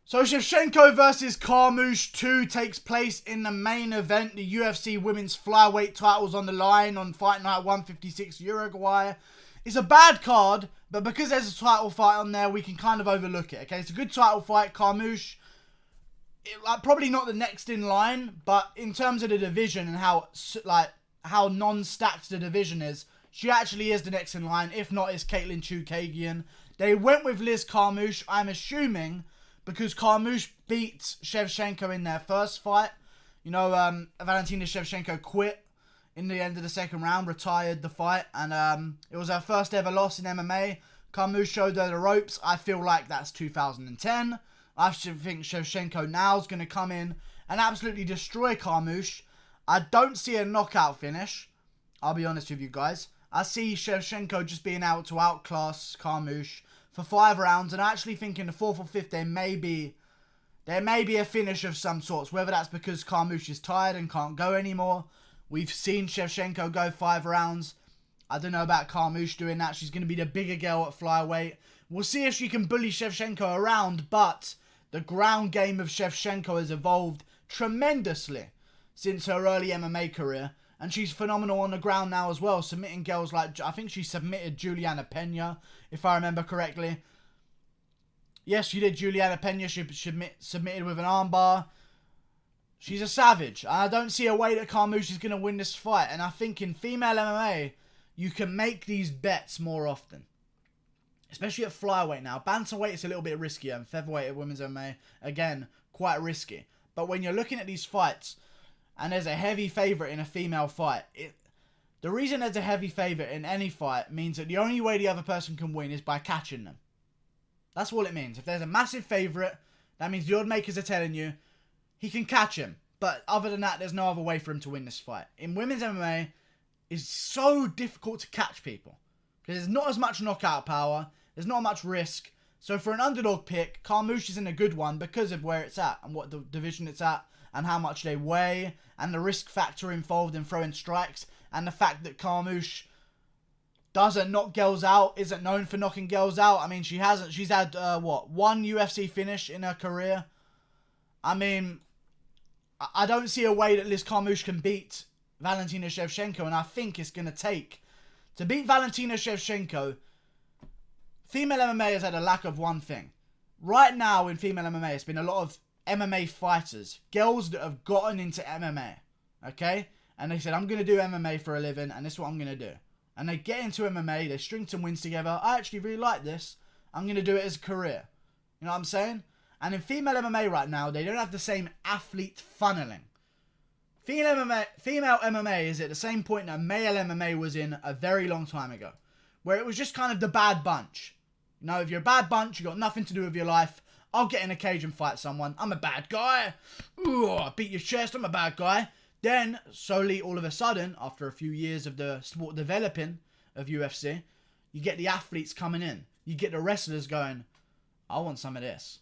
So Shevchenko versus Carmouche 2 takes place in the main event. The UFC Women's Flyweight titles on the line on Fight Night 156 Uruguay. It's a bad card, but because there's a title fight on there, we can kind of overlook it. Okay, it's a good title fight. Carmouche, probably not the next in line, but in terms of the division and how non-stacked the division is, she actually is the next in line. If not, it's Caitlin Chukagian. They went with Liz Carmouche, I'm assuming, because Carmouche beat Shevchenko in their first fight. You know, Valentina Shevchenko quit in the end of the second round, retired the fight, and it was her first ever loss in MMA. Carmouche showed her the ropes. I feel like that's 2010. I think Shevchenko now is going to come in and absolutely destroy Carmouche. I don't see a knockout finish. I'll be honest with you guys. I see Shevchenko just being able to outclass Carmouche for 5 rounds, and I actually think in the 4th or 5th there may be a finish of some sorts. Whether that's because Carmouche is tired and can't go anymore. We've seen Shevchenko go 5 rounds. I don't know about Carmouche doing that. She's going to be the bigger girl at flyweight. We'll see if she can bully Shevchenko around, but the ground game of Shevchenko has evolved tremendously since her early MMA career. And she's phenomenal on the ground now as well, submitting girls like, I think she submitted Juliana Pena, if I remember correctly. Yes, she did Juliana Pena. She submitted with an armbar. She's a savage. I don't see a way that Carmouche is going to win this fight. And I think in female MMA, you can make these bets more often. Especially at flyweight now. Bantamweight is a little bit riskier. And featherweight at women's MMA, again, quite risky. But when you're looking at these fights, and there's a heavy favourite in a female fight, the reason there's a heavy favourite in any fight means that the only way the other person can win is by catching them. That's all it means. If there's a massive favourite, that means the odd makers are telling you he can catch him. But other than that, there's no other way for him to win this fight. In women's MMA, it's so difficult to catch people. Because there's not as much knockout power. There's not much risk. So for an underdog pick, Carmouche is in a good one because of where it's at and what the division it's at and how much they weigh and the risk factor involved in throwing strikes and the fact that Carmouche doesn't knock girls out, isn't known for knocking girls out. I mean, she's had, one UFC finish in her career. I mean, I don't see a way that Liz Carmouche can beat Valentina Shevchenko, and I think it's going to take, to beat Valentina Shevchenko, female MMA has had a lack of one thing. Right now in female MMA, it's been a lot of MMA fighters, girls that have gotten into MMA, okay? And they said, I'm going to do MMA for a living, and this is what I'm going to do. And they get into MMA, they string some wins together. I actually really like this. I'm going to do it as a career. You know what I'm saying? And in female MMA right now, they don't have the same athlete funneling. Female MMA is at the same point that male MMA was in a very long time ago. Where it was just kind of the bad bunch. You know, if you're a bad bunch, you got nothing to do with your life. I'll get in a cage and fight someone. I'm a bad guy. Ooh, I beat your chest. I'm a bad guy. Then, slowly, all of a sudden, after a few years of the sport developing of UFC, you get the athletes coming in. You get the wrestlers going, I want some of this.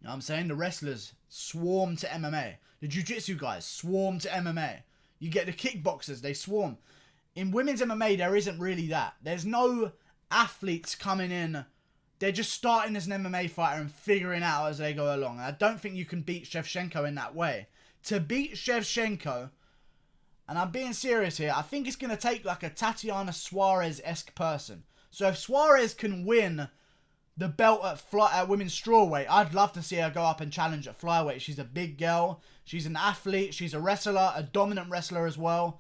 You know what I'm saying? The wrestlers swarm to MMA. The jiu-jitsu guys swarm to MMA. You get the kickboxers, they swarm. In women's MMA, there isn't really that. There's no athletes coming in. They're just starting as an MMA fighter and figuring out as they go along. And I don't think you can beat Shevchenko in that way. To beat Shevchenko, and I'm being serious here, I think it's going to take like a Tatiana Suarez-esque person. So if Suarez can win the belt at women's strawweight, I'd love to see her go up and challenge at flyweight. She's a big girl. She's an athlete. She's a wrestler, a dominant wrestler as well.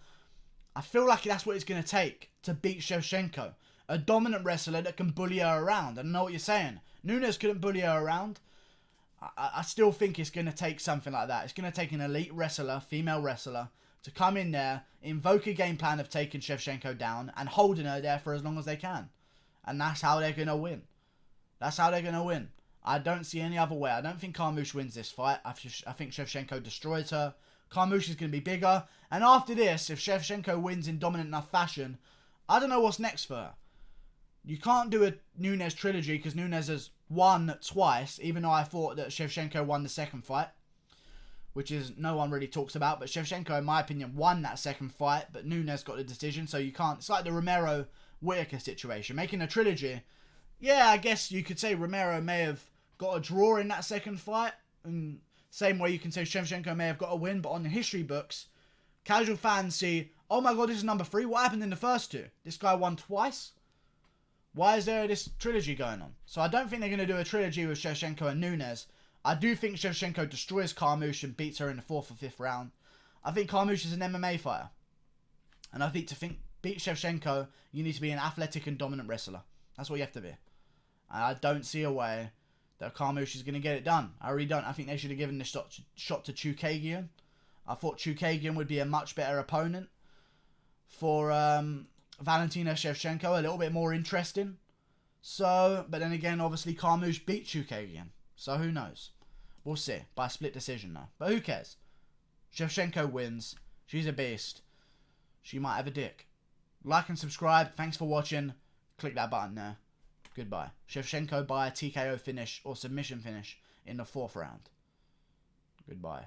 I feel like that's what it's going to take to beat Shevchenko. A dominant wrestler that can bully her around. I know what you're saying. Nunes couldn't bully her around. I still think it's going to take something like that. It's going to take an elite wrestler, female wrestler, to come in there, invoke a game plan of taking Shevchenko down and holding her there for as long as they can. And that's how they're going to win. That's how they're going to win. I don't see any other way. I don't think Carmouche wins this fight. I think Shevchenko destroys her. Carmouche is going to be bigger. And after this, if Shevchenko wins in dominant enough fashion, I don't know what's next for her. You can't do a Nunes trilogy because Nunes has won twice, even though I thought that Shevchenko won the second fight, which is no one really talks about. But Shevchenko, in my opinion, won that second fight, but Nunes got the decision, so you can't. It's like the Romero-Whittaker situation. Making a trilogy, yeah, I guess you could say Romero may have got a draw in that second fight. And same way you can say Shevchenko may have got a win, but on the history books, casual fans see, oh my god, this is number 3. What happened in the first 2? This guy won twice? Why is there this trilogy going on? So I don't think they're going to do a trilogy with Shevchenko and Nunes. I do think Shevchenko destroys Carmouche and beats her in the 4th or 5th round. I think Carmouche is an MMA fighter. And I think to beat Shevchenko, you need to be an athletic and dominant wrestler. That's what you have to be. And I don't see a way that Carmouche is going to get it done. I really don't. I think they should have given this shot to Chookagian. I thought Chookagian would be a much better opponent for Valentina Shevchenko. A little bit more interesting. So, but then again, obviously Carmouche beat Chookagian. So who knows? We'll see. By split decision though. But who cares? Shevchenko wins. She's a beast. She might have a dick. Like and subscribe. Thanks for watching. Click that button there. Goodbye. Shevchenko by a TKO finish or submission finish in the 4th round. Goodbye.